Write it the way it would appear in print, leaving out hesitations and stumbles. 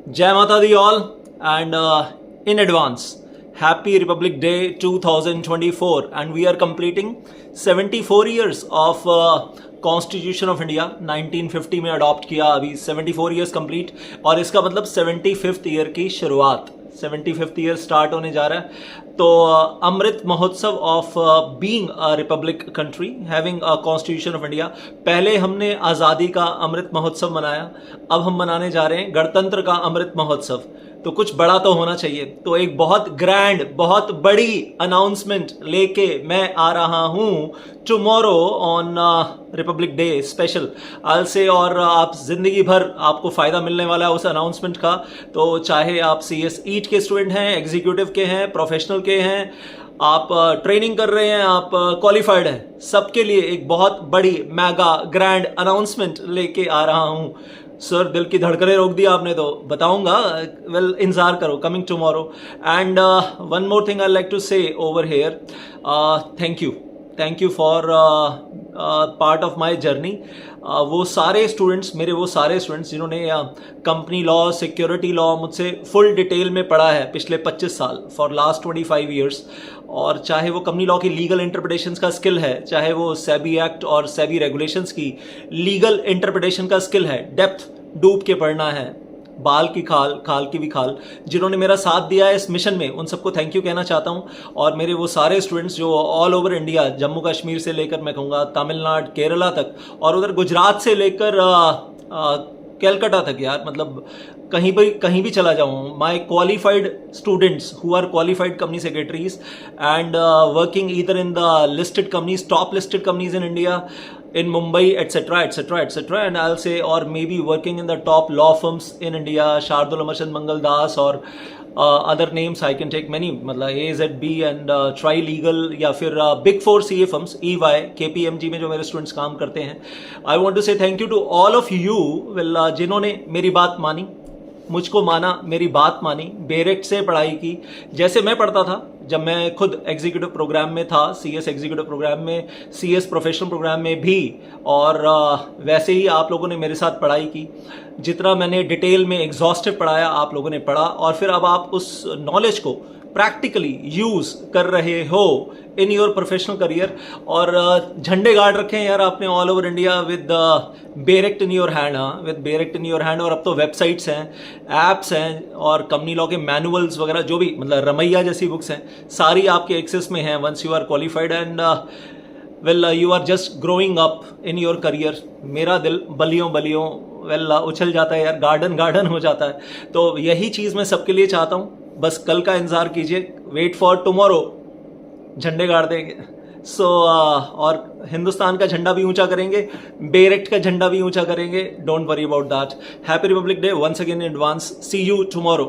Jai Mata Di all, and in advance, Happy Republic Day 2024, and we are completing 74 years of constitution of India 1950 में adopt किया, अभी 74 years complete, और इसका मतलब 75th year की शुरुआत, 75th ईयर स्टार्ट होने जा रहा है। तो Amrit Mahotsav of being a republic country having a constitution of India. पहले हमने आज़ादी का अमृत महोत्सव मनाया, अब हम मनाने जा रहे हैं गणतंत्र का अमृत महोत्सव। तो कुछ बड़ा तो होना चाहिए, तो एक बहुत ग्रैंड, बहुत बड़ी अनाउंसमेंट लेके मैं आ रहा हूँ tomorrow on Republic day special आज से, और आप जिंदगी भर आपको फ़ायदा मिलने वाला है उस अनाउंसमेंट का। तो चाहे आप CS ईट के स्टूडेंट हैं, एग्जीक्यूटिव के हैं, प्रोफेशनल के हैं, आप ट्रेनिंग कर रहे हैं, आप क्वालिफाइड हैं, सबके लिए एक बहुत बड़ी मेगा ग्रैंड अनाउंसमेंट लेके आ रहा हूँ। सर दिल की धड़कनें रोक दी आपने, तो बताऊंगा, वेल इंतजार करो, coming tomorrow. And one more thing I like to say over here, thank you for part of my journey. वो सारे स्टूडेंट्स, वो सारे स्टूडेंट्स जिन्होंने कंपनी लॉ, सिक्योरिटी लॉ मुझसे फुल डिटेल में पढ़ा है पिछले 25 साल, फॉर लास्ट 25 ईयर्स। और चाहे वो कंपनी लॉ की लीगल इंटरप्रिटेशंस का स्किल है, चाहे वो सेबी एक्ट और सेबी रेगुलेशंस की लीगल इंटरप्रिटेशन का स्किल है, डेप्थ डूब के पढ़ना है, बाल की खाल, खाल की भी खाल, जिन्होंने मेरा साथ दिया है इस मिशन में, उन सबको थैंक यू कहना चाहता हूँ। और मेरे वो सारे स्टूडेंट्स जो all over India, Jammu Kashmir से लेकर मैं कहूँगा तमिलनाडु, केरला तक, और उधर गुजरात से लेकर कलकत्ता तक, यार मतलब कहीं भी चला जाऊँ, my qualified students who are qualified company secretaries and working either in the listed companies, top listed companies in India, in Mumbai, etc. And I'll say, or maybe working in the top law firms in India, Shardul Amarchand Mangal Das, or other names I can take many, मतलब AZB and Tri Legal, या फिर Big 4 CA firms, EY, KPMG में जो मेरे students काम करते हैं। I want to say thank you to all of you, जिन्होंने मेरी बात मानी, मुझको माना, मेरी बात मानी, बेरेक्ट से पढ़ाई की। जैसे मैं पढ़ता था जब मैं खुद एग्जीक्यूटिव प्रोग्राम में था, CS एग्जीक्यूटिव प्रोग्राम में, CS प्रोफेशनल प्रोग्राम में भी, और वैसे ही आप लोगों ने मेरे साथ पढ़ाई की। जितना मैंने डिटेल में एग्जॉस्टिव पढ़ाया, आप लोगों ने पढ़ा, और फिर अब आप उस नॉलेज को प्रैक्टिकली यूज कर रहे हो इन योर प्रोफेशनल करियर। और झंडे गाड़ रखे हैं यार आपने all over India with बेरेक्ट in your hand, with बेरेक्ट in your hand. और अब तो वेबसाइट्स हैं, एप्स हैं, और कंपनी लॉ के मैनुअल्स वगैरह, जो भी मतलब रमैया जैसी बुक्स हैं, सारी आपके एक्सेस में हैं once you are qualified, and well you are just growing up in your career. मेरा दिल बलियों बलियों उछल जाता है यार, गार्डन हो जाता है। तो यही चीज़ मैं सबके लिए चाहता हूँ, बस कल का इंतजार कीजिए, वेट फॉर टुमारो, झंडे गाड़ देंगे। सो और हिंदुस्तान का झंडा भी ऊंचा करेंगे, बेरेक्ट का झंडा भी ऊंचा करेंगे, don't worry about that. Happy Republic Day once again in advance, see you tomorrow.